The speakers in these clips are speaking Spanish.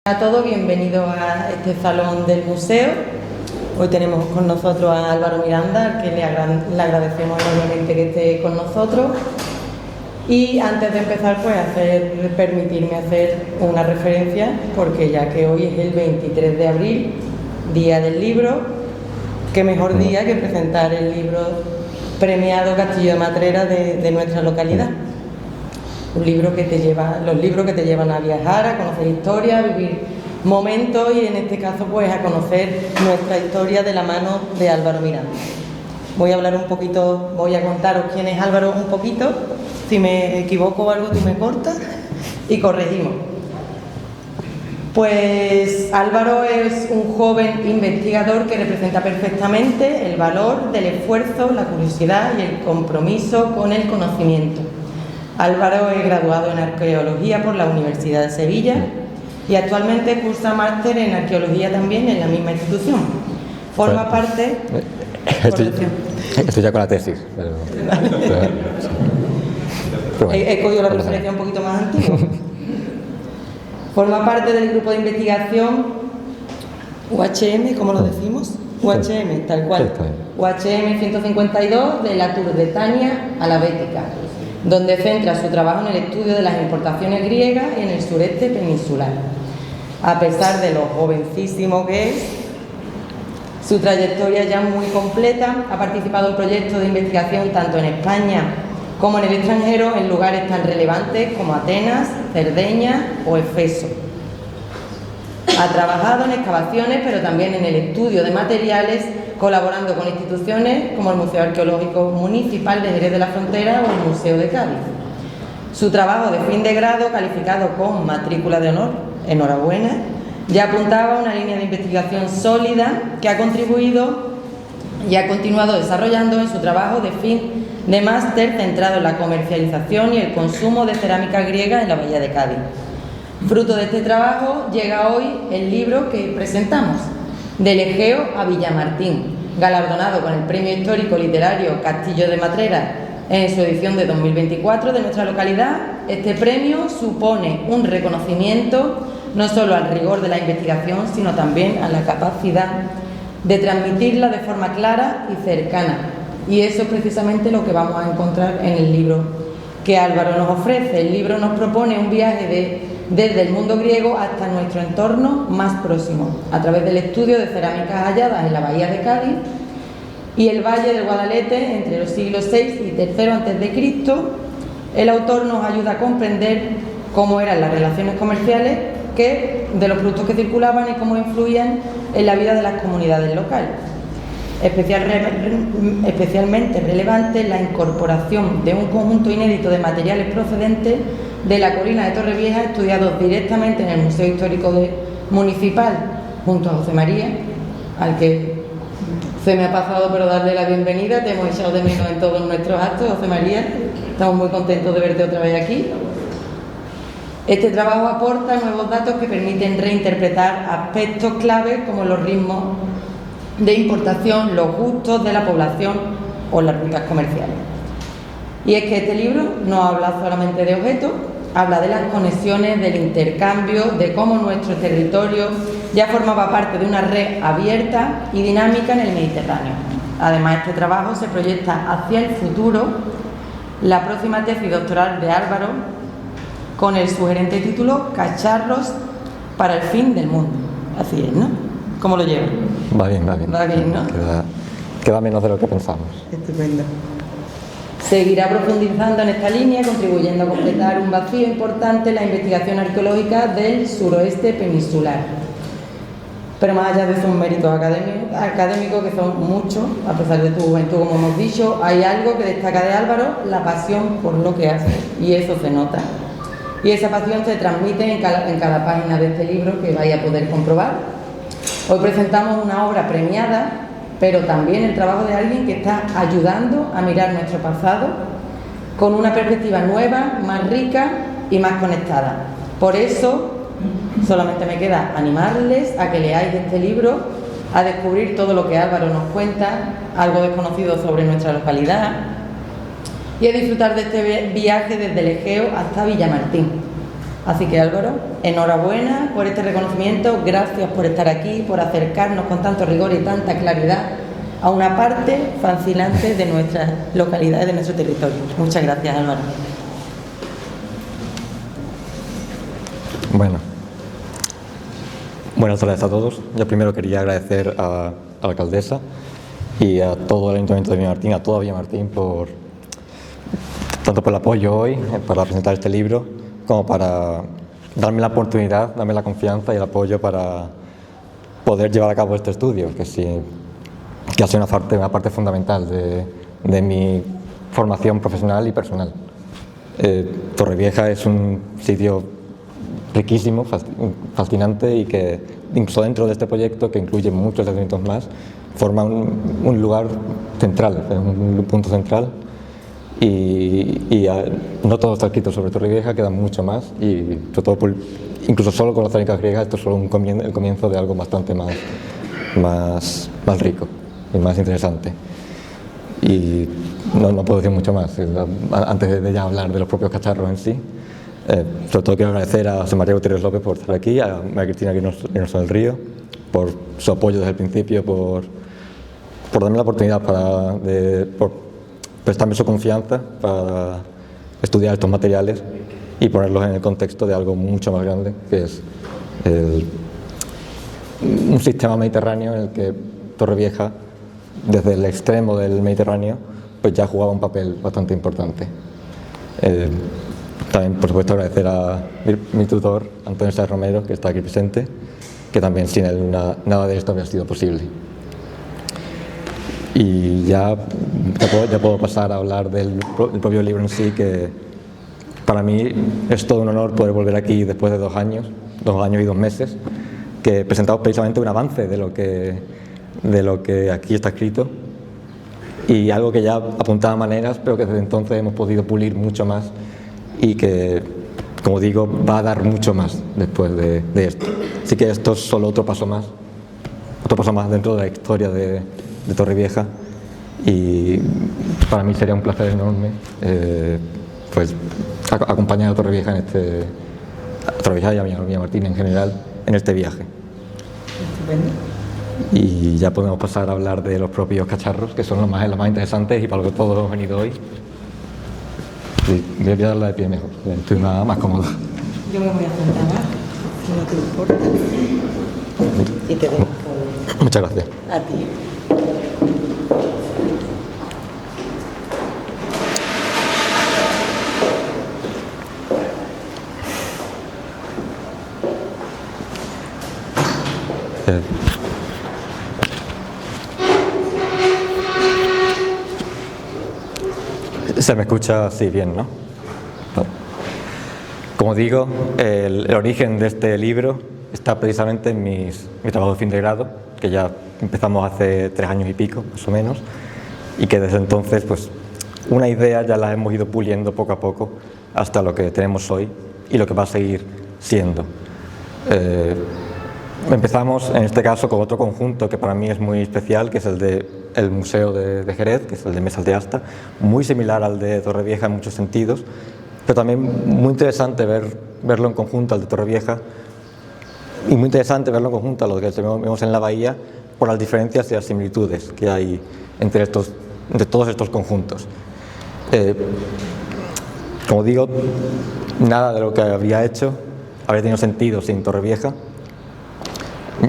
A todos, bienvenidos a este salón del museo. Hoy tenemos con nosotros a Álvaro Miranda, al que le agradecemos enormemente que esté con nosotros. Y antes de empezar, pues permitirme hacer una referencia, porque ya que hoy es el 23 de abril, Día del Libro, qué mejor día que presentar el libro premiado Castillo de Matrera de nuestra localidad. Los libros que te llevan a viajar, a conocer historia, a vivir momentos y en este caso pues a conocer nuestra historia de la mano de Álvaro Miranda. Voy a contaros quién es Álvaro un poquito. Si me equivoco o algo tú me cortas y corregimos. Pues Álvaro es un joven investigador que representa perfectamente el valor del esfuerzo, la curiosidad y el compromiso con el conocimiento. Álvaro es graduado en Arqueología por la Universidad de Sevilla y actualmente cursa máster en Arqueología también en la misma institución. Forma parte... Estoy ya con la tesis. Pero he cogido la referencia un poquito más antigua. Forma parte del grupo de investigación UHM, ¿cómo lo decimos? UHM, tal cual. UHM 152 de la Turdetania a la Bética, donde centra su trabajo en el estudio de las importaciones griegas en el sureste peninsular. A pesar de lo jovencísimo que es, su trayectoria ya muy completa, ha participado en proyectos de investigación tanto en España como en el extranjero en lugares tan relevantes como Atenas, Cerdeña o Éfeso. Ha trabajado en excavaciones, pero también en el estudio de materiales, colaborando con instituciones como el Museo Arqueológico Municipal de Jerez de la Frontera o el Museo de Cádiz. Su trabajo de fin de grado, calificado con matrícula de honor, enhorabuena, ya apuntaba a una línea de investigación sólida que ha contribuido y ha continuado desarrollando en su trabajo de fin de máster centrado en la comercialización y el consumo de cerámica griega en la Bahía de Cádiz. Fruto de este trabajo llega hoy el libro que presentamos, Del Egeo a Villamartín, galardonado con el Premio Histórico Literario Castillo de Matrera en su edición de 2024 de nuestra localidad. Este premio supone un reconocimiento no solo al rigor de la investigación, sino también a la capacidad de transmitirla de forma clara y cercana. Y eso es precisamente lo que vamos a encontrar en el libro que Álvaro nos ofrece. El libro nos propone un viaje desde el mundo griego hasta nuestro entorno más próximo, a través del estudio de cerámicas halladas en la Bahía de Cádiz y el Valle del Guadalete entre los siglos VI y III a.C. El autor nos ayuda a comprender cómo eran las relaciones comerciales de los productos que circulaban y cómo influían en la vida de las comunidades locales. Especialmente relevante la incorporación de un conjunto inédito de materiales procedentes de la colina de Torrevieja, estudiados directamente en el Museo Histórico Municipal, junto a José María, al que se me ha pasado pero darle la bienvenida. Te hemos echado de menos en todos nuestros actos, José María. Estamos muy contentos de verte otra vez aquí. Este trabajo aporta nuevos datos que permiten reinterpretar aspectos claves como los ritmos de importación, los gustos de la población o las rutas comerciales. Y es que este libro no habla solamente de objetos, habla de las conexiones, del intercambio, de cómo nuestro territorio ya formaba parte de una red abierta y dinámica en el Mediterráneo. Además, este trabajo se proyecta hacia el futuro. La próxima tesis doctoral de Álvaro, con el sugerente título Cacharros para el fin del mundo. Así es, ¿no? ¿Cómo lo lleva? Va bien, ¿no? Queda menos de lo que pensamos. Estupendo. Seguirá profundizando en esta línea, contribuyendo a completar un vacío importante en la investigación arqueológica del suroeste peninsular. Pero más allá de sus méritos académicos, que son muchos, a pesar de tu juventud, como hemos dicho, hay algo que destaca de Álvaro: la pasión por lo que hace, y eso se nota. Y esa pasión se transmite en cada página de este libro, que vais a poder comprobar. Hoy presentamos una obra premiada, pero también el trabajo de alguien que está ayudando a mirar nuestro pasado con una perspectiva nueva, más rica y más conectada. Por eso, solamente me queda animarles a que leáis este libro, a descubrir todo lo que Álvaro nos cuenta, algo desconocido sobre nuestra localidad, y a disfrutar de este viaje desde el Egeo hasta Villamartín. Así que Álvaro, enhorabuena por este reconocimiento, gracias por estar aquí, por acercarnos con tanto rigor y tanta claridad a una parte fascinante de nuestras localidades, de nuestro territorio. Muchas gracias, Álvaro. Bueno, buenas tardes a todos. Yo primero quería agradecer a la alcaldesa y a todo el Ayuntamiento de Villamartín, a toda Villamartín, tanto por el apoyo hoy para presentar este libro, como para darme la oportunidad, darme la confianza y el apoyo para poder llevar a cabo este estudio, que ha sido una parte fundamental de mi formación profesional y personal. Torrevieja es un sitio riquísimo, fascinante, y que incluso dentro de este proyecto, que incluye muchos elementos más, forma un lugar central, un punto central, y no todo está escrito sobre Torrevieja, queda mucho más, y sobre todo incluso solo con las técnicas griegas, esto es solo el comienzo de algo bastante más rico y más interesante. Y no puedo decir mucho más, antes de ya hablar de los propios cacharros en sí. Sobre todo quiero agradecer a José María Gutiérrez López por estar aquí, a María Cristina Reynoso del Río, por su apoyo desde el principio, por darme la oportunidad por prestarme su confianza para estudiar estos materiales y ponerlos en el contexto de algo mucho más grande, que es un sistema mediterráneo en el que Torrevieja, desde el extremo del Mediterráneo, pues ya jugaba un papel bastante importante. También, por supuesto, agradecer a mi tutor, Antonio Sáez Romero, que está aquí presente, que también sin él nada de esto habría sido posible. Y ya puedo pasar a hablar del propio libro en sí, que para mí es todo un honor poder volver aquí después de 2 años y 2 meses, que presentamos precisamente un avance de lo que aquí está escrito, y algo que ya apuntaba maneras, pero que desde entonces hemos podido pulir mucho más, y que, como digo, va a dar mucho más después de esto. Así que esto es solo otro paso más dentro de la historia de Torrevieja, y para mí sería un placer enorme pues acompañar a Torrevieja a Torrevieja y a Villamartín en general en este viaje. Estupendo. Y ya podemos pasar a hablar de los propios cacharros, que son los más interesantes y para lo que todos hemos venido hoy. Sí, voy a darla de pie mejor, estoy más cómodo. Yo me voy a sentar, si no te importa, y te dejo. Muchas gracias. A ti. Se me escucha así bien, ¿no? Como digo, el origen de este libro está precisamente en mi trabajo de fin de grado, que ya empezamos hace 3 años y pico, más o menos, y que desde entonces, pues, una idea ya la hemos ido puliendo poco a poco hasta lo que tenemos hoy y lo que va a seguir siendo. Empezamos, en este caso, con otro conjunto que para mí es muy especial, que es el del Museo de Jerez, que es el de Mesas de Asta, muy similar al de Torrevieja en muchos sentidos, pero también muy interesante verlo en conjunto al de Torrevieja, y muy interesante verlo en conjunto a lo que vemos en la bahía, por las diferencias y las similitudes que hay entre todos estos conjuntos. Como digo, nada de lo que habría hecho habría tenido sentido sin Torrevieja,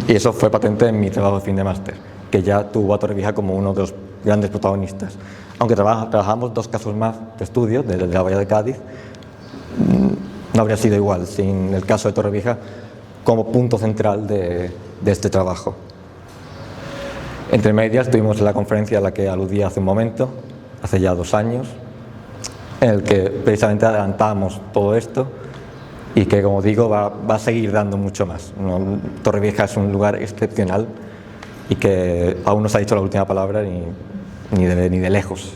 y eso fue patente en mi trabajo de fin de máster, que ya tuvo a Torrevieja como uno de los grandes protagonistas. Aunque trabajamos 2 casos más de estudio de la bahía de Cádiz, no habría sido igual sin el caso de Torrevieja como punto central de este trabajo. Entre medias tuvimos la conferencia a la que aludía hace un momento, hace ya 2 años, en el que precisamente adelantamos todo esto, y que, como digo, va a seguir dando mucho más. Torrevieja es un lugar excepcional y que aún no se ha dicho la última palabra ni de lejos.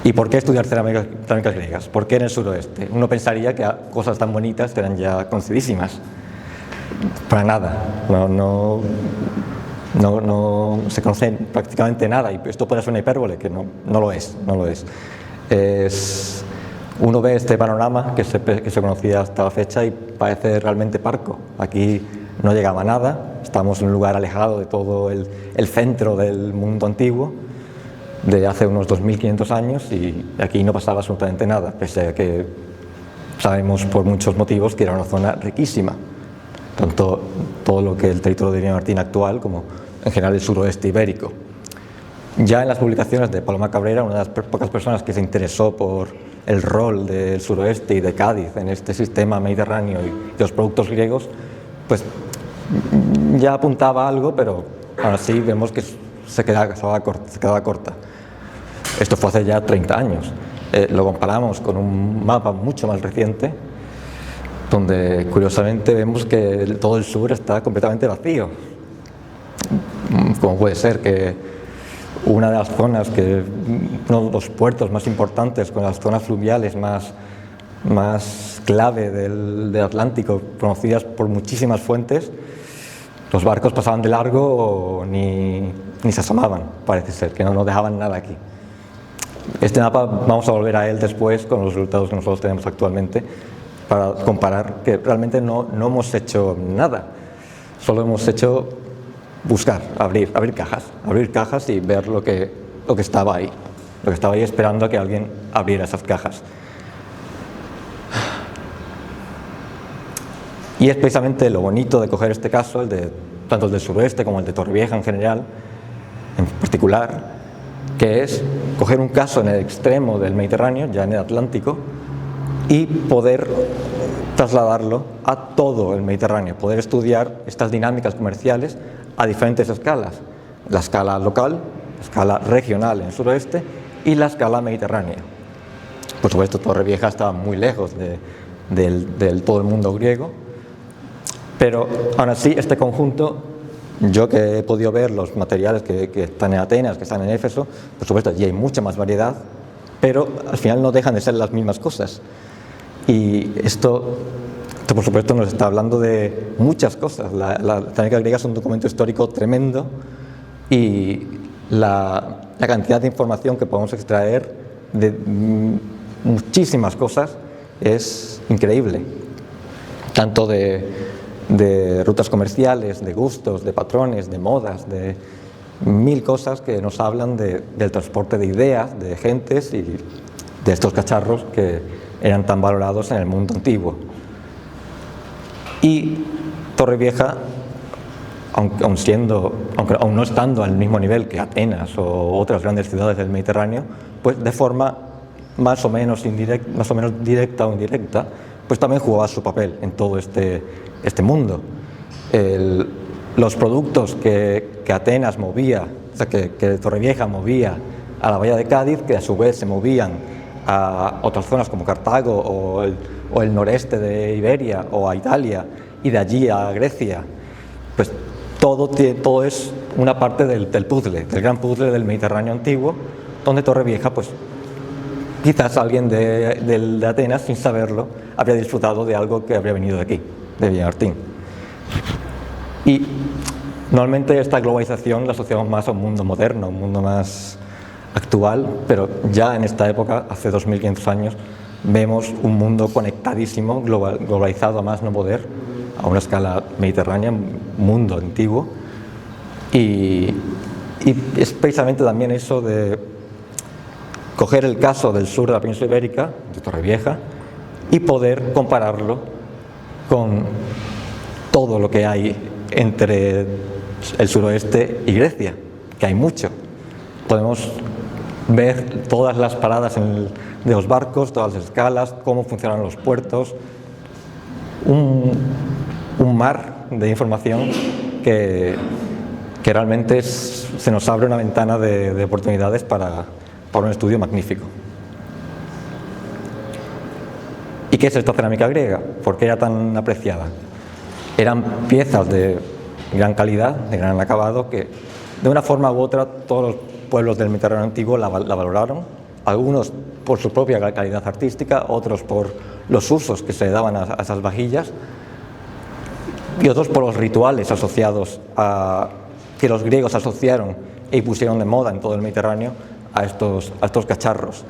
¿Y por qué estudiar cerámicas griegas? ¿Por qué en el suroeste? Uno pensaría que cosas tan bonitas quedan ya concedísimas. Para nada. No se conoce prácticamente nada, y esto puede ser una hipérbole, que no lo es. Uno ve este panorama que se conocía hasta la fecha y parece realmente parco. Aquí no llegaba nada, estamos en un lugar alejado de todo el centro del mundo antiguo, de hace unos 2500 años, y aquí no pasaba absolutamente nada, pese a que sabemos por muchos motivos que era una zona riquísima, tanto todo lo que el territorio de Villamartín actual como en general el suroeste ibérico. Ya en las publicaciones de Paloma Cabrera, una de las pocas personas que se interesó por el rol del suroeste y de Cádiz en este sistema mediterráneo y de los productos griegos, pues ya apuntaba algo, pero ahora sí vemos que se quedaba corta. Esto fue hace ya 30 años. Lo comparamos con un mapa mucho más reciente, donde curiosamente vemos que todo el sur está completamente vacío. ¿Cómo puede ser que una de las zonas, uno de los puertos más importantes, con las zonas fluviales más clave del Atlántico, conocidas por muchísimas fuentes, los barcos pasaban de largo o ni se asomaban? Parece ser que no dejaban nada aquí. Este mapa vamos a volver a él después con los resultados que nosotros tenemos actualmente, para comparar que realmente no hemos hecho nada, solo hemos hecho buscar, abrir cajas y ver lo que estaba ahí, esperando a que alguien abriera esas cajas. Y es precisamente lo bonito de coger este caso, tanto el del suroeste como el de Torrevieja en general, en particular, que es coger un caso en el extremo del Mediterráneo, ya en el Atlántico, y poder trasladarlo a todo el Mediterráneo, poder estudiar estas dinámicas comerciales a diferentes escalas: la escala local, la escala regional en el suroeste y la escala mediterránea. Por supuesto, Torrevieja estaba muy lejos del todo el mundo griego, pero aún así este conjunto, yo que he podido ver los materiales que están en Atenas, que están en Éfeso, por supuesto allí hay mucha más variedad, pero al final no dejan de ser las mismas cosas. Y esto por supuesto nos está hablando de muchas cosas. La cerámica griega es un documento histórico tremendo, y la cantidad de información que podemos extraer de muchísimas cosas es increíble, tanto de rutas comerciales, de gustos, de patrones, de modas, de mil cosas que nos hablan del transporte de ideas, de gentes y de estos cacharros que eran tan valorados en el mundo antiguo. Y Torrevieja, aunque aún no estando al mismo nivel que Atenas o otras grandes ciudades del Mediterráneo, pues de forma más o menos directa o indirecta, pues también jugaba su papel en todo este mundo. Los productos que Atenas movía, o sea, que Torrevieja movía a la bahía de Cádiz, que a su vez se movían a otras zonas como Cartago o el noreste de Iberia o a Italia, y de allí a Grecia, pues todo es una parte del puzzle, del gran puzzle del Mediterráneo antiguo, donde Torrevieja, pues quizás alguien de Atenas, sin saberlo, habría disfrutado de algo que habría venido de aquí, de Villamartín. Y normalmente esta globalización la asociamos más a un mundo moderno, un mundo más actual, pero ya en esta época, hace 2500 años, vemos un mundo conectadísimo, globalizado a más no poder, a una escala mediterránea, mundo antiguo, y es precisamente también eso de coger el caso del sur de la península ibérica, de Torrevieja, y poder compararlo con todo lo que hay entre el suroeste y Grecia, que hay mucho. Podemos ver todas las paradas de los barcos, todas las escalas, cómo funcionan los puertos, un mar de información que realmente se nos abre una ventana de oportunidades para un estudio magnífico. ¿Y qué es esta cerámica griega? ¿Por qué era tan apreciada? Eran piezas de gran calidad, de gran acabado, que de una forma u otra todos los pueblos del Mediterráneo antiguo la valoraron, algunos por su propia calidad artística, otros por los usos que se le daban a esas vajillas, y otros por los rituales asociados a que los griegos asociaron y pusieron de moda en todo el Mediterráneo a estos cacharros,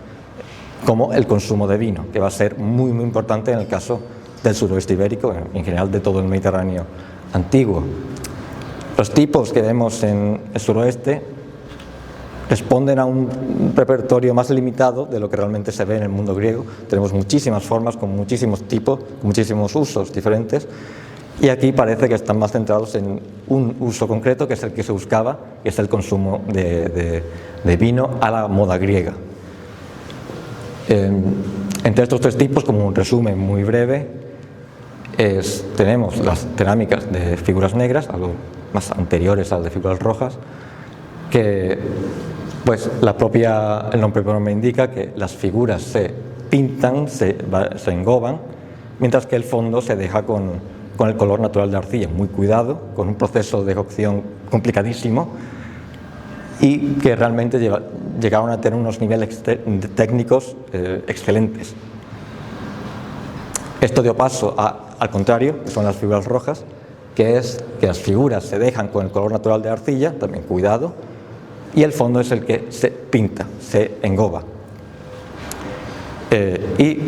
como el consumo de vino, que va a ser muy, muy importante en el caso del suroeste ibérico, en general de todo el Mediterráneo antiguo. Los tipos que vemos en el suroeste responden a un repertorio más limitado de lo que realmente se ve en el mundo griego. Tenemos muchísimas formas, con muchísimos tipos, muchísimos usos diferentes, y aquí parece que están más centrados en un uso concreto, que es el que se buscaba, que es el consumo de vino a la moda griega. Entre estos tres tipos, como un resumen muy breve, tenemos las cerámicas de figuras negras, algo más anteriores a las de figuras rojas, que pues el nombre propio me indica que las figuras se pintan, se engoban, mientras que el fondo se deja con el color natural de arcilla, muy cuidado, con un proceso de cocción complicadísimo, y que realmente llegaron a tener unos niveles técnicos excelentes. Esto dio paso al contrario, que son las figuras rojas, que es que las figuras se dejan con el color natural de arcilla, también cuidado, y el fondo es el que se pinta, se engoba. Y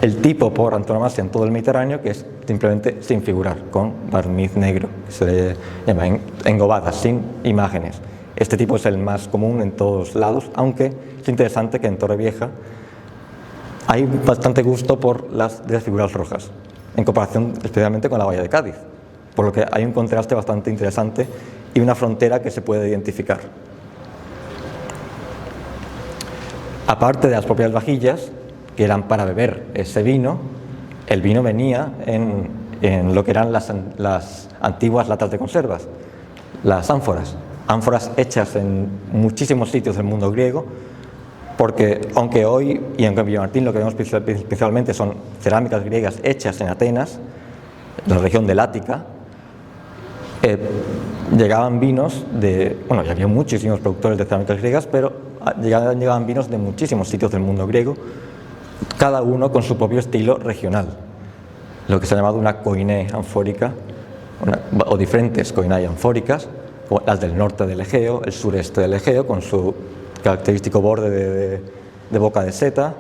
el tipo por antonomasia en todo el Mediterráneo, que es simplemente sin figurar, con barniz negro, que se llama engobadas, sin imágenes. Este tipo es el más común en todos lados, aunque es interesante que en Torrevieja hay bastante gusto por las figuras rojas, en comparación especialmente con la Bahía de Cádiz, por lo que hay un contraste bastante interesante y una frontera que se puede identificar. Aparte de las propias vajillas, que eran para beber ese vino, el vino venía en lo que eran las antiguas latas de conservas, las ánforas hechas en muchísimos sitios del mundo griego, porque aunque hoy, y en Villamartín lo que vemos principalmente son cerámicas griegas hechas en Atenas, en la región del Ática, llegaban vinos ya había muchísimos productores de cerámicas griegas, pero llegaban vinos de muchísimos sitios del mundo griego, cada uno con su propio estilo regional, lo que se ha llamado una koiné anfórica, o diferentes koiné anfóricas, como las del norte del Egeo, el sureste del Egeo, con su característico borde de boca de seta,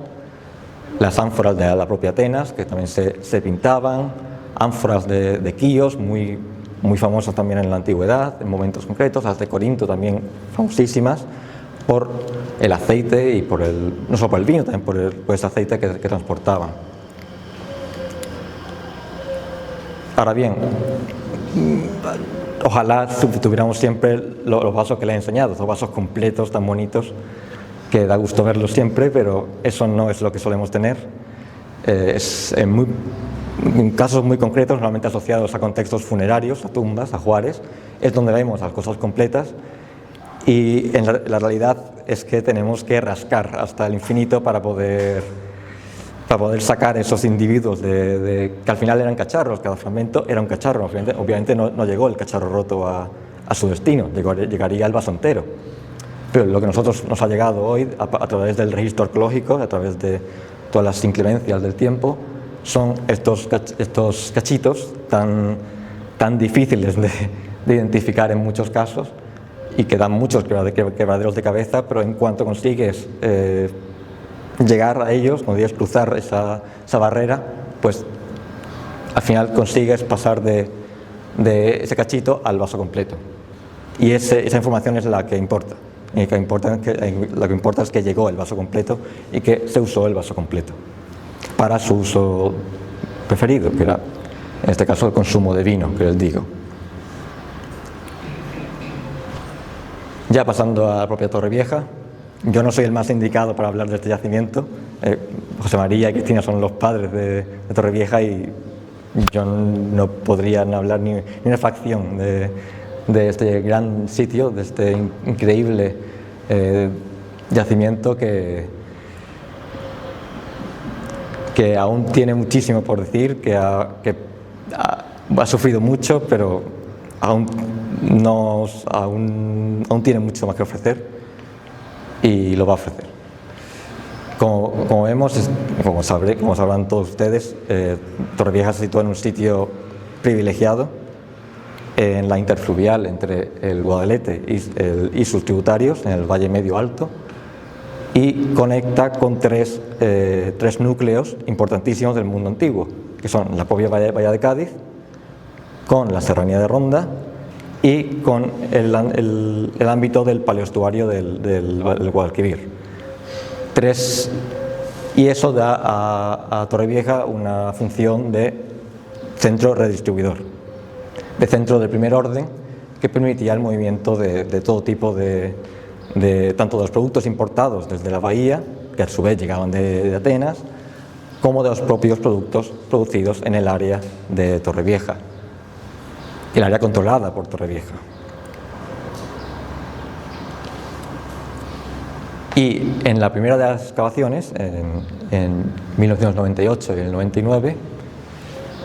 las ánforas de la propia Atenas, que también se pintaban, ánforas de Quíos, muy famosas también en la antigüedad, en momentos concretos, las de Corinto también famosísimas, por el aceite y no solo por el vino, también por ese aceite que transportaban. Ahora bien, ojalá tuviéramos siempre los vasos que les he enseñado, esos vasos completos tan bonitos que da gusto verlos siempre, pero eso no es lo que solemos tener. En casos muy concretos, normalmente asociados a contextos funerarios, a tumbas, a ajuares, es donde vemos las cosas completas, y la realidad es que tenemos que rascar hasta el infinito para poder sacar esos individuos que al final eran cacharros. Cada fragmento era un cacharro. Obviamente no llegó el cacharro roto a su destino, llegaría el vaso entero. Pero lo que nos ha llegado hoy a través del registro arqueológico, a través de todas las inclemencias del tiempo, son estos cachitos tan difíciles de identificar en muchos casos, y que dan muchos quebraderos de cabeza, pero en cuanto consigues llegar a ellos, consigues cruzar esa barrera, pues al final consigues pasar de ese cachito al vaso completo. Y esa información es la que importa. Y lo que importa es que llegó el vaso completo y que se usó el vaso completo para su uso preferido, que era en este caso el consumo de vino, que les digo. Ya pasando a la propia Torrevieja, yo no soy el más indicado para hablar de este yacimiento. José María y Cristina son los padres de Torrevieja, y yo no podría hablar ni una fracción de este gran sitio, de este increíble yacimiento que aún tiene muchísimo por decir, que ha sufrido mucho, pero aún tiene mucho más que ofrecer, y lo va a ofrecer. Como vemos, como sabrán todos ustedes, Torrevieja se sitúa en un sitio privilegiado. en la interfluvial entre el Guadalete y sus tributarios, en el Valle Medio Alto, y conecta con tres núcleos importantísimos del mundo antiguo, que son la propia Bahía de Cádiz, con la Serranía de Ronda y con el ámbito del paleoestuario del Guadalquivir. Y eso da a Torrevieja una función de centro redistribuidor, de centro de primer orden, que permitía el movimiento de todo tipo tanto de los productos importados desde la bahía, que a su vez llegaban de Atenas, como de los propios productos producidos en el área de Torrevieja, el área controlada por Torrevieja. Y en la primera de las excavaciones, en 1998 y el 99,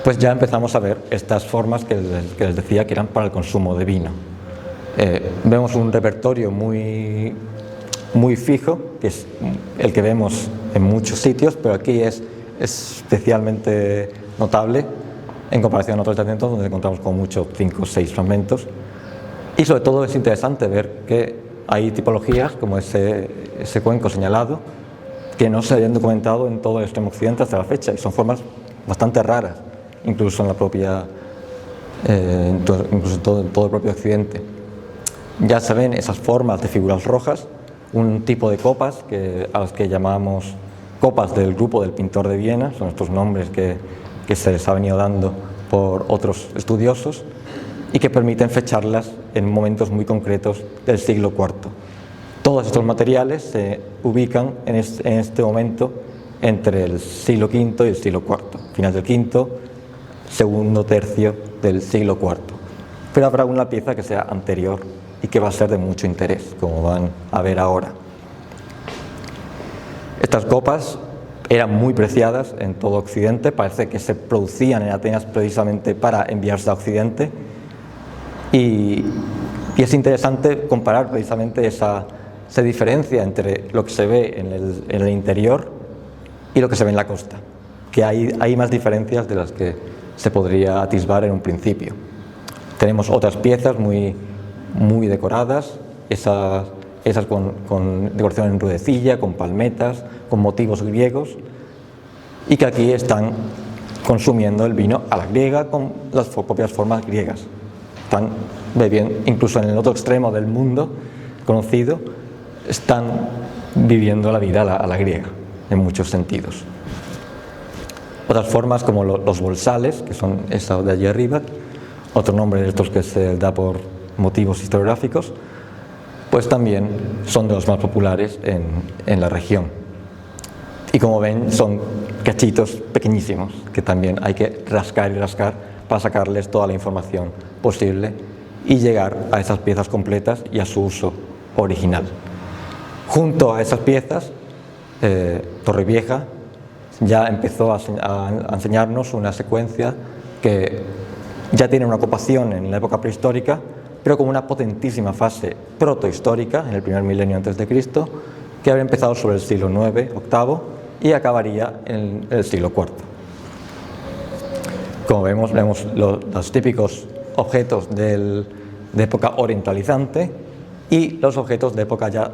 pues ya empezamos a ver estas formas que les decía que eran para el consumo de vino. Vemos un repertorio muy fijo, que es el que vemos en muchos sitios, pero aquí es especialmente notable en comparación a otros yacimientos donde encontramos como mucho 5 o 6 fragmentos. Y sobre todo es interesante ver que hay tipologías como ese cuenco señalado que no se habían documentado en todo el extremo occidente hasta la fecha, y son formas bastante raras, incluso en la propia incluso en todo el propio occidente. Ya se ven esas formas de figuras rojas, un tipo de copas a las que llamamos copas del grupo del pintor de Viena, son estos nombres que se les ha venido dando por otros estudiosos y que permiten fecharlas en momentos muy concretos del siglo IV. Todos estos materiales se ubican en este momento entre el siglo V y el siglo IV, final del V, segundo tercio del siglo IV. Pero habrá una pieza que sea anterior y que va a ser de mucho interés, como van a ver ahora. Estas copas eran muy preciadas en todo Occidente, parece que se producían en Atenas precisamente para enviarse a Occidente, y es interesante comparar precisamente esa diferencia entre lo que se ve en el interior y lo que se ve en la costa, que hay más diferencias de las que se podría atisbar en un principio. Tenemos otras piezas muy decoradas, esas con decoración en rudecilla, con palmetas, con motivos griegos, y que aquí están consumiendo el vino a la griega con las propias formas griegas. Están bebiendo, incluso en el otro extremo del mundo conocido, están viviendo la vida a la griega, en muchos sentidos. Otras formas como los bolsales, que son esa de allí arriba, otro nombre de estos que se da por motivos historiográficos, pues también son de los más populares en la región. Y como ven, son cachitos pequeñísimos que también hay que rascar y rascar para sacarles toda la información posible y llegar a esas piezas completas y a su uso original. Junto a esas piezas, Torrevieja ya empezó a enseñarnos una secuencia que ya tiene una ocupación en la época prehistórica, pero con una potentísima fase protohistórica en el primer milenio antes de Cristo, que habría empezado sobre el siglo IX, VIII y acabaría en el siglo IV. Como vemos los típicos objetos de época orientalizante y los objetos de época ya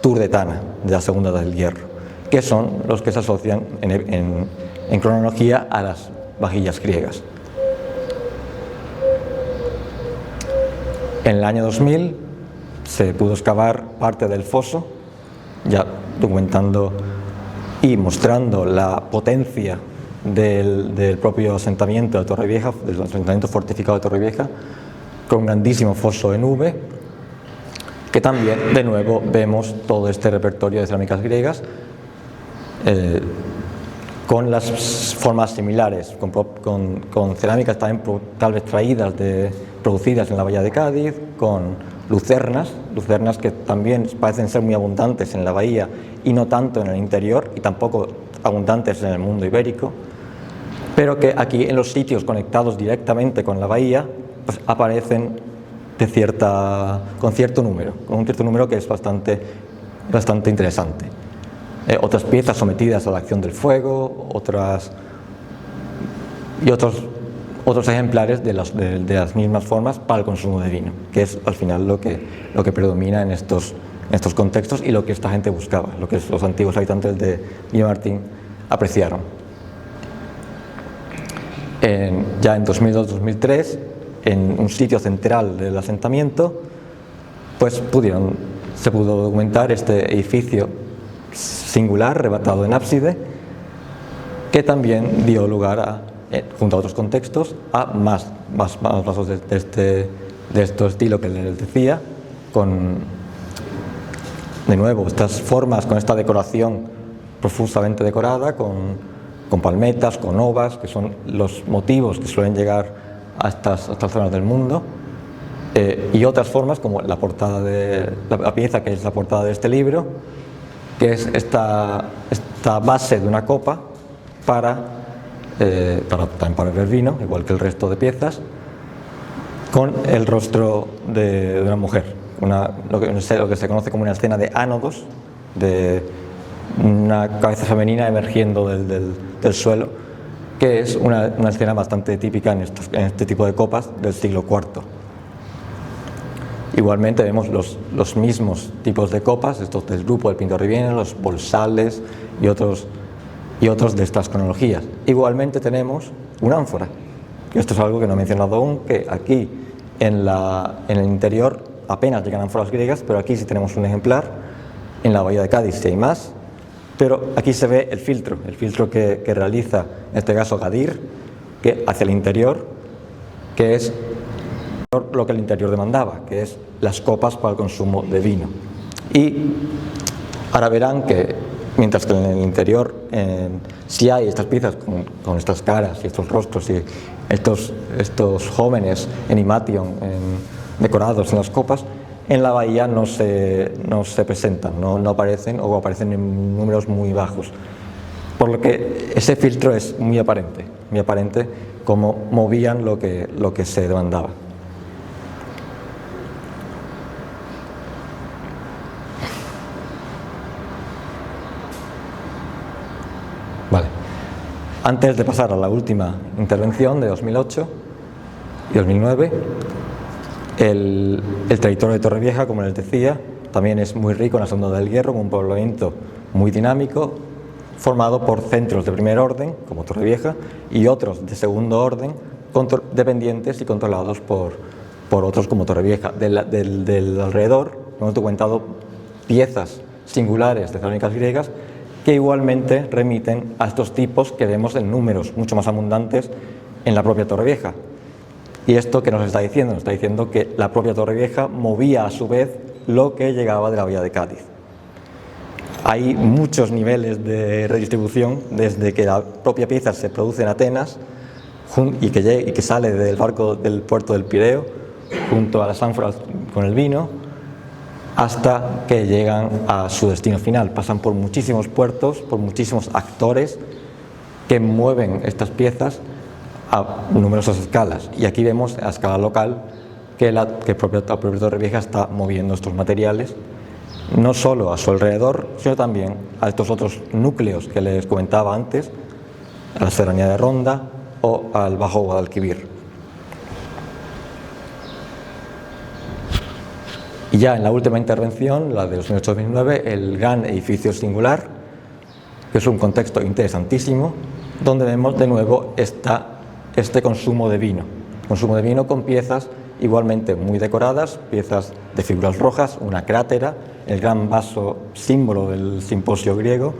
turdetana, de la Segunda Edad del Hierro, que son los que se asocian en cronología a las vajillas griegas. En el año 2000 se pudo excavar parte del foso, ya documentando y mostrando la potencia del propio asentamiento de Torrevieja, del asentamiento fortificado de Torrevieja, con un grandísimo foso en V, que también de nuevo vemos todo este repertorio de cerámicas griegas con las formas similares, con cerámicas también tal vez producidas en la bahía de Cádiz, con lucernas que también parecen ser muy abundantes en la bahía y no tanto en el interior, y tampoco abundantes en el mundo ibérico, pero que aquí en los sitios conectados directamente con la bahía pues aparecen con un cierto número que es bastante interesante. Otras piezas sometidas a la acción del fuego, otros otros ejemplares de las mismas formas para el consumo de vino, que es al final lo que predomina en estos contextos y lo que esta gente buscaba, lo que los antiguos habitantes de Villamartín apreciaron. Ya en 2002-2003, en un sitio central del asentamiento, pues se pudo documentar este edificio singular, rematado en ábside, que también dio lugar junto a otros contextos, a más vasos de este estilo que les decía, con, de nuevo, estas formas, con esta decoración profusamente decorada, con palmetas, con ovas, que son los motivos que suelen llegar a estas zonas del mundo, y otras formas como la portada la pieza que es la portada de este libro, que es esta base de una copa también para beber vino, igual que el resto de piezas, con el rostro de una mujer, lo que se conoce como una escena de ánodos, de una cabeza femenina emergiendo del suelo, que es una escena bastante típica en este tipo de copas del siglo IV. Igualmente vemos los mismos tipos de copas, estos del grupo del Pinto Riviere, los bolsales y otros de estas cronologías. Igualmente tenemos una ánfora, que esto es algo que no he mencionado aún, que aquí en el interior apenas llegan ánforas griegas, pero aquí sí tenemos un ejemplar. En la bahía de Cádiz sí hay más, pero aquí se ve el filtro que realiza, en este caso Gadir, que hacia el interior, que es lo que el interior demandaba, que es las copas para el consumo de vino. Y ahora verán que mientras que en el interior sí hay estas piezas con estas caras y estos rostros y estos jóvenes en imation decorados en las copas, en la bahía no se presentan, no aparecen, o aparecen en números muy bajos, por lo que ese filtro es muy aparente como movían lo que se demandaba. Vale. Antes de pasar a la última intervención de 2008 y 2009, el territorio de Torrevieja, como les decía, también es muy rico en la Segunda del Hierro, con un poblamiento muy dinámico, formado por centros de primer orden, como Torrevieja, y otros de segundo orden, dependientes y controlados por otros como Torrevieja. Del alrededor hemos documentado piezas singulares de cerámicas griegas que igualmente remiten a estos tipos que vemos en números mucho más abundantes en la propia Torrevieja. ¿Y esto qué nos está diciendo? Nos está diciendo que la propia Torrevieja movía a su vez lo que llegaba de la bahía de Cádiz. Hay muchos niveles de redistribución, desde que la propia pieza se produce en Atenas y que sale del barco del puerto del Pireo junto a las ánforas con el vino, hasta que llegan a su destino final. Pasan por muchísimos puertos, por muchísimos actores que mueven estas piezas a numerosas escalas. Y aquí vemos a escala local que el propio Torrevieja está moviendo estos materiales, no solo a su alrededor, sino también a estos otros núcleos que les comentaba antes, a la serranía de Ronda o al Bajo Guadalquivir. Y ya en la última intervención, la de 2008-2009, el gran edificio singular, que es un contexto interesantísimo, donde vemos de nuevo este consumo de vino con piezas igualmente muy decoradas, piezas de figuras rojas, una crátera, el gran vaso símbolo del simposio griego,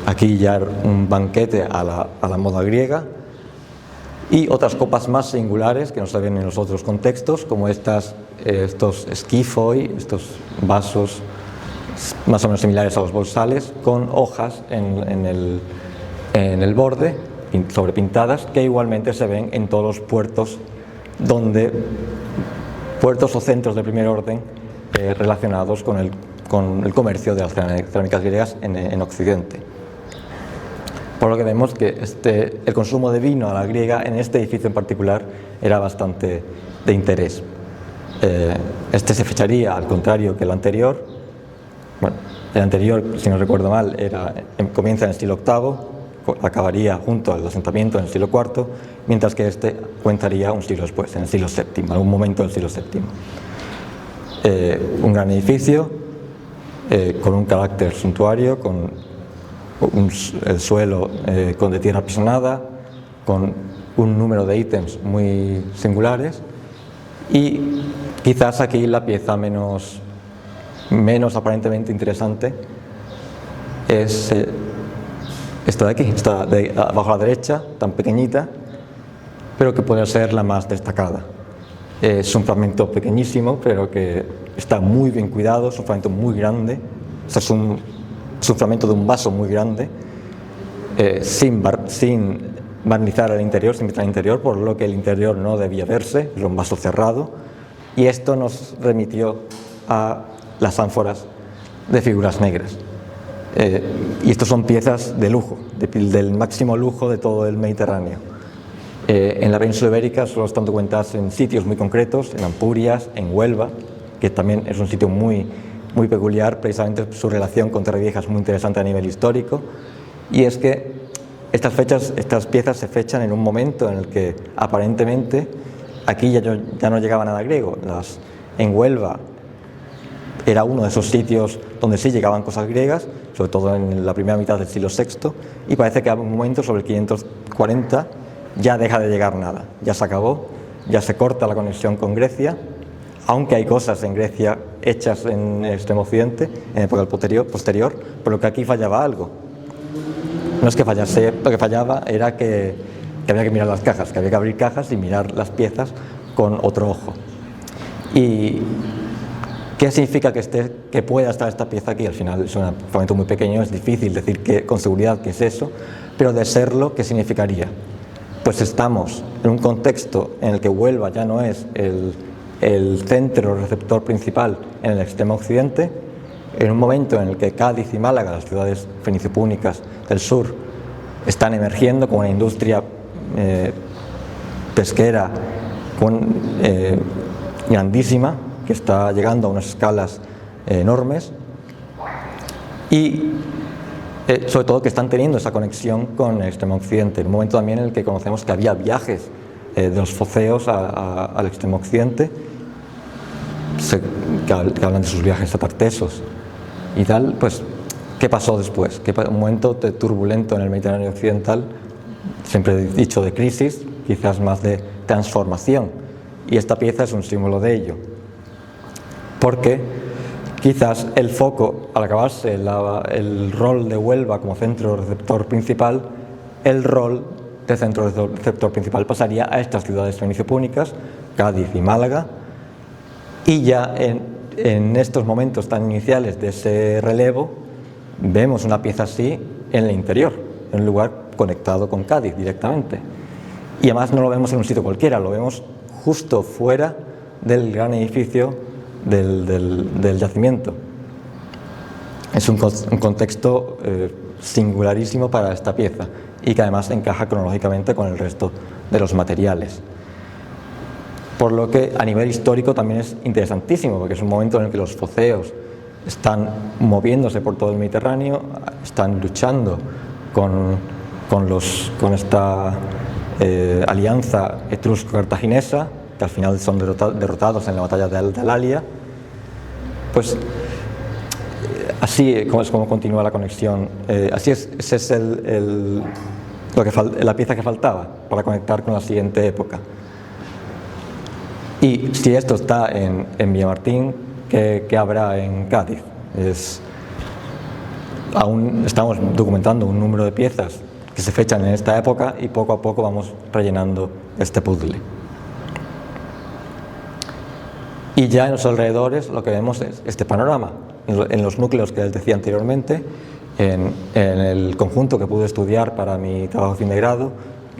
aquí ya un banquete a la moda griega, y otras copas más singulares que no se ven en los otros contextos, como estos esquifoi, estos vasos más o menos similares a los bolsales, con hojas en el borde, sobrepintadas, que igualmente se ven en todos los puertos o centros de primer orden relacionados con el comercio de las cerámicas griegas en Occidente. Por lo que vemos que el consumo de vino a la griega en este edificio en particular era bastante de interés. Este se fecharía al contrario que el anterior. Bueno, el anterior, si no recuerdo mal, comienza en el siglo VIII, acabaría junto al asentamiento en el siglo IV, mientras que este cuentaría un siglo después, en el siglo VII, en algún momento del siglo VII. Un gran edificio con un carácter suntuario, con el suelo de tierra apisonada, con un número de ítems muy singulares, y quizás aquí la pieza menos aparentemente interesante es esta de aquí, esta de abajo a la derecha, tan pequeñita, pero que puede ser la más destacada. Es un fragmento pequeñísimo, pero que está muy bien cuidado, es un fragmento muy grande, o sea, es un fragmento de un vaso muy grande, sin barnizar el interior, sin pintar el interior, por lo que el interior no debía verse, era un vaso cerrado, y esto nos remitió a las ánforas de figuras negras. Y estos son piezas de lujo, del máximo lujo de todo el Mediterráneo. En la península ibérica solo están documentadas en sitios muy concretos, en Ampurias, en Huelva, que también es un sitio muy peculiar, precisamente su relación con Torrevieja es muy interesante a nivel histórico, y es que estas piezas se fechan en un momento en el que aparentemente aquí ya no llegaba nada griego. En Huelva era uno de esos sitios donde sí llegaban cosas griegas, sobre todo en la primera mitad del siglo VI, y parece que a un momento sobre el 540 ya deja de llegar nada, ya se acabó, ya se corta la conexión con Grecia, aunque hay cosas en Grecia hechas en el extremo occidente, en época posterior, pero que aquí fallaba algo. No es que fallase, lo que fallaba era que había que mirar las cajas, que había que abrir cajas y mirar las piezas con otro ojo. ¿Y qué significa que pueda estar esta pieza aquí? Al final es un fragmento muy pequeño, es difícil decir con seguridad qué es eso, pero de serlo, ¿qué significaría? Pues estamos en un contexto en el que Huelva ya no es el centro receptor principal en el extremo occidente, en un momento en el que Cádiz y Málaga, las ciudades fenicio-púnicas del sur, están emergiendo con una industria pesquera grandísima, que está llegando a unas escalas enormes, y sobre todo que están teniendo esa conexión con el extremo occidente, en un momento también en el que conocemos que había viajes de los foceos al extremo occidente, que hablan de sus viajes a Tartesos y tal. Pues, ¿qué pasó después? Un momento turbulento en el Mediterráneo occidental, siempre he dicho de crisis, quizás más de transformación, y esta pieza es un símbolo de ello, porque quizás el foco, al acabarse el rol de Huelva como centro receptor principal, el rol de centro receptor principal pasaría a estas ciudades fenicio-púnicas, Cádiz y Málaga, y ya en estos momentos tan iniciales de ese relevo vemos una pieza así en el interior, en un lugar conectado con Cádiz directamente, y además no lo vemos en un sitio cualquiera, lo vemos justo fuera del gran edificio del yacimiento. Es un contexto singularísimo para esta pieza, y que además encaja cronológicamente con el resto de los materiales. Por lo que a nivel histórico también es interesantísimo, porque es un momento en el que los foceos están moviéndose por todo el Mediterráneo, están luchando con esta alianza etrusco-cartaginesa, que al final son derrotados en la batalla de Alalia. Pues así es como continúa la conexión. Ese es la pieza que faltaba para conectar con la siguiente época. Y si esto está en Villamartín, ¿qué habrá en Cádiz? Aún estamos documentando un número de piezas que se fechan en esta época, y poco a poco vamos rellenando este puzzle. Y ya en los alrededores lo que vemos es este panorama, en los núcleos que les decía anteriormente, en el conjunto que pude estudiar para mi trabajo de fin de grado,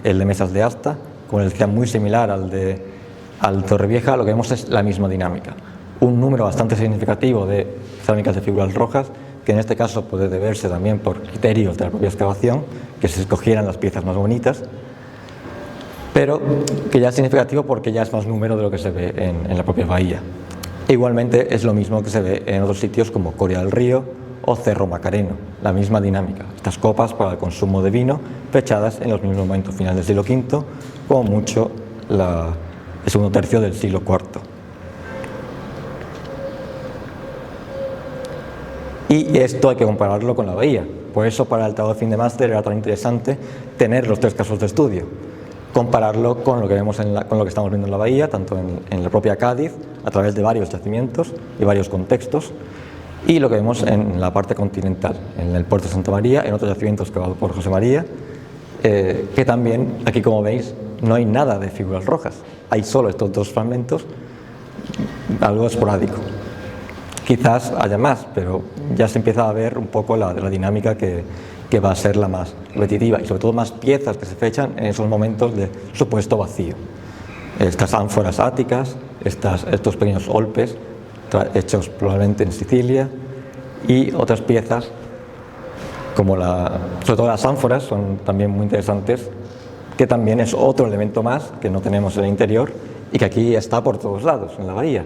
el de mesas de asta, como les decía, muy similar al Torrevieja. Lo que vemos es la misma dinámica, un número bastante significativo de cerámicas de figuras rojas, que en este caso puede deberse también por criterios de la propia excavación, que se escogieran las piezas más bonitas, pero que ya es significativo porque ya es más número de lo que se ve en la propia bahía. E igualmente es lo mismo que se ve en otros sitios como Coria del Río o Cerro Macareno, la misma dinámica. Estas copas para el consumo de vino, fechadas en los mismos momentos finales del siglo V, como mucho el segundo tercio del siglo IV. Y esto hay que compararlo con la bahía. Por eso para el trabajo de fin de máster era tan interesante tener los 3 casos de estudio, compararlo con lo que vemos con lo que estamos viendo en la bahía, tanto en la propia Cádiz, a través de varios yacimientos y varios contextos, y lo que vemos en la parte continental, en el puerto de Santa María, en otros yacimientos cavados por José María, que también, aquí como veis, no hay nada de figuras rojas, hay solo estos 2 fragmentos, algo esporádico. Quizás haya más, pero ya se empieza a ver un poco la dinámica que va a ser la más repetitiva, y sobre todo más piezas que se fechan en esos momentos de supuesto vacío. Estas ánforas áticas, estos pequeños olpes hechos probablemente en Sicilia, y otras piezas como sobre todo las ánforas son también muy interesantes, que también es otro elemento más que no tenemos en el interior y que aquí está por todos lados en la bahía.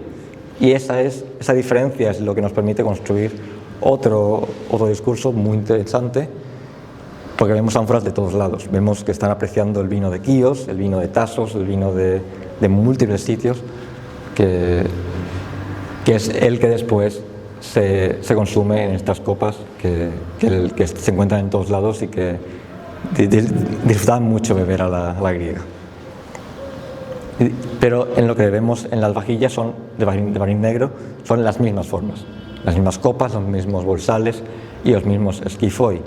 Y esa diferencia es lo que nos permite construir otro discurso muy interesante, porque vemos ánforas de todos lados. Vemos que están apreciando el vino de Quíos, el vino de Tasos, el vino de múltiples sitios, que es el que después se consume en estas copas que se encuentran en todos lados y que disfrutan mucho beber a la griega. Pero en lo que vemos en las vajillas de barniz negro son las mismas formas, las mismas copas, los mismos bolsales y los mismos esquifoi.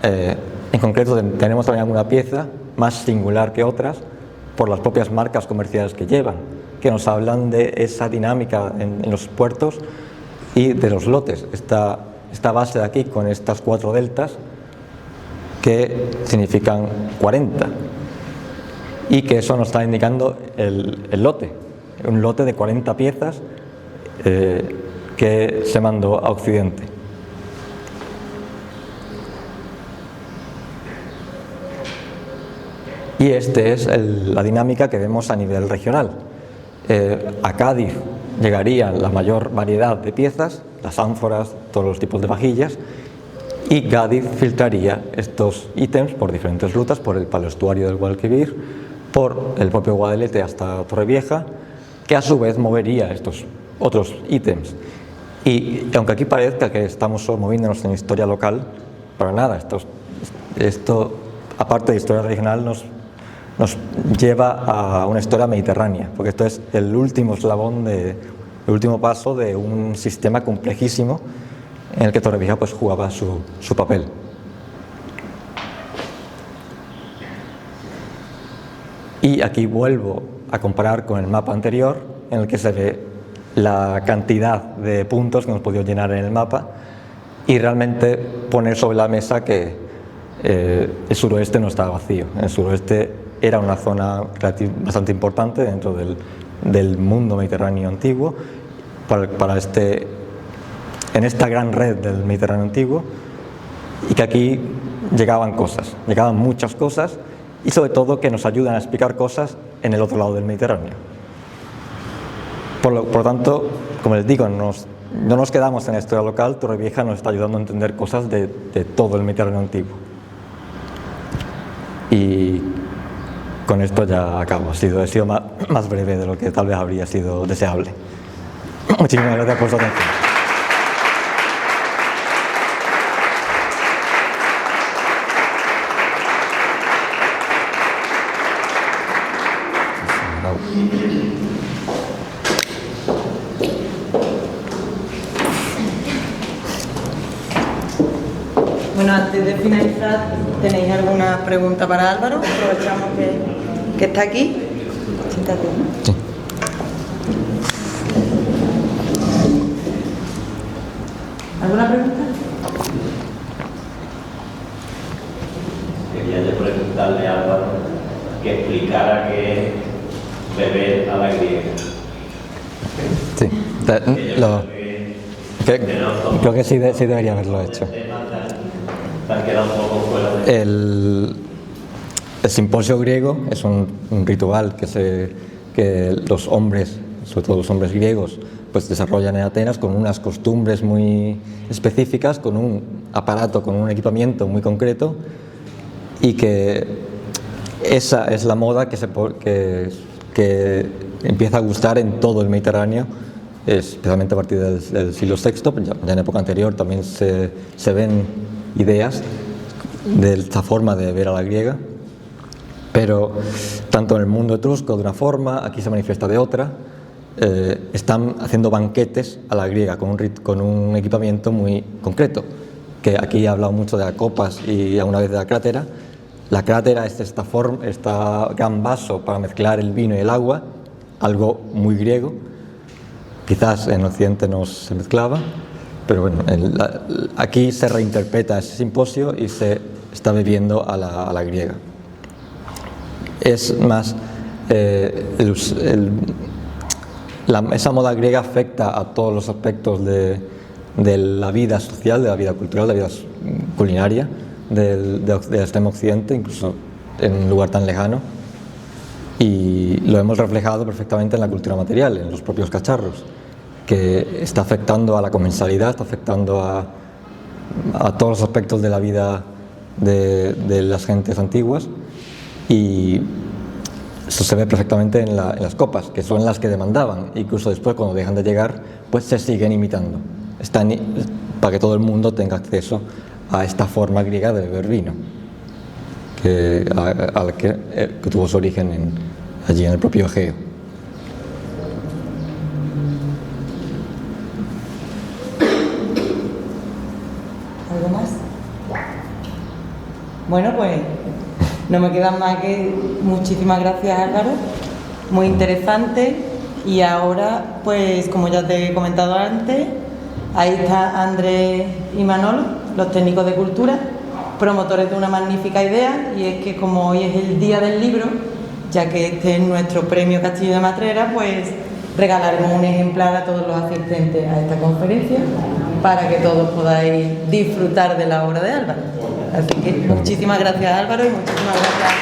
En concreto tenemos también alguna pieza más singular que otras por las propias marcas comerciales que llevan, que nos hablan de esa dinámica en los puertos y de los lotes. Esta base de aquí con estas 4 deltas que significan 40, y que eso nos está indicando el lote, un lote de 40 piezas que se mandó a Occidente. Y esta es la dinámica que vemos a nivel regional. A Cádiz llegaría la mayor variedad de piezas, las ánforas, todos los tipos de vajillas, y Cádiz filtraría estos ítems por diferentes rutas, por el paleoestuario del Guadalquivir, por el propio Guadalete hasta Torrevieja, que a su vez movería estos otros ítems. Y aunque aquí parezca que estamos solo moviéndonos en historia local, para nada, esto aparte de historia regional nos lleva a una historia mediterránea, porque esto es el último eslabón, el último paso de un sistema complejísimo en el que Torrevieja pues jugaba su papel. Y aquí vuelvo a comparar con el mapa anterior, en el que se ve la cantidad de puntos que hemos podido llenar en el mapa, y realmente poner sobre la mesa que el suroeste no estaba vacío. El suroeste era una zona bastante importante dentro del mundo mediterráneo antiguo, en esta gran red del Mediterráneo antiguo, y que aquí llegaban muchas cosas, y sobre todo que nos ayudan a explicar cosas en el otro lado del Mediterráneo. Por lo tanto, como les digo, no nos quedamos en la historia local. Torrevieja nos está ayudando a entender cosas de todo el Mediterráneo antiguo. Y con esto ya acabo. He sido más breve de lo que tal vez habría sido deseable. Muchísimas gracias por su atención. Bueno, antes de finalizar, ¿tenéis alguna pregunta para Álvaro? Aprovechamos que está aquí. Siéntate. Sí. ¿Alguna pregunta? Quería yo preguntarle a Álvaro que explicara qué es beber a la griega. Sí, creo que sí debería haberlo hecho. El simposio griego es un ritual que los hombres, sobre todo los hombres griegos, pues desarrollan en Atenas con unas costumbres muy específicas, con un aparato, con un equipamiento muy concreto, y que esa es la moda que empieza a gustar en todo el Mediterráneo, especialmente a partir del siglo VI. Ya en época anterior también se ven ideas de esta forma de ver a la griega, pero tanto en el mundo etrusco de una forma, aquí se manifiesta de otra. Están haciendo banquetes a la griega con un equipamiento muy concreto, que aquí he hablado mucho de las copas y alguna vez de la crátera. La crátera es este gran vaso para mezclar el vino y el agua, algo muy griego. Quizás en Occidente no se mezclaba, pero bueno, aquí se reinterpreta ese simposio y se está bebiendo a la griega. Es más, esa moda griega afecta a todos los aspectos de la vida social, de la vida cultural, de la vida culinaria del extremo occidente, incluso en un lugar tan lejano, y lo hemos reflejado perfectamente en la cultura material, en los propios cacharros, que está afectando a la comensalidad, está afectando a todos los aspectos de la vida de las gentes antiguas, y eso se ve perfectamente en las copas, que son las que demandaban. Incluso después, cuando dejan de llegar, pues se siguen imitando. Para que todo el mundo tenga acceso a esta forma griega de beber vino, que tuvo su origen allí en el propio Egeo. ¿Algo más? Bueno, pues no me queda más que muchísimas gracias, Álvaro, muy interesante. Y ahora, pues como ya te he comentado antes, ahí está Andrés y Manolo, los técnicos de cultura, promotores de una magnífica idea, y es que como hoy es el día del libro, ya que este es nuestro premio Castillo de Matrera, pues regalaremos un ejemplar a todos los asistentes a esta conferencia para que todos podáis disfrutar de la obra de Álvaro. Así que muchísimas gracias, Álvaro, y muchísimas gracias a todos.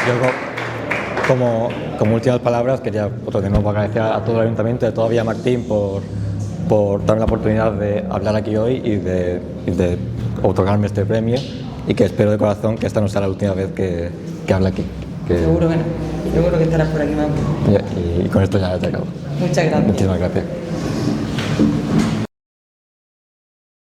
Yo, como últimas palabras, quería de nuevo agradecer a todo el Ayuntamiento, de toda Villamartín, por darme la oportunidad de hablar aquí hoy y de otorgarme este premio, y que espero de corazón que esta no sea la última vez que hable aquí. Seguro que no, seguro que estarás por aquí más. Y con esto ya he acabado. Muchas gracias. Muchísimas gracias.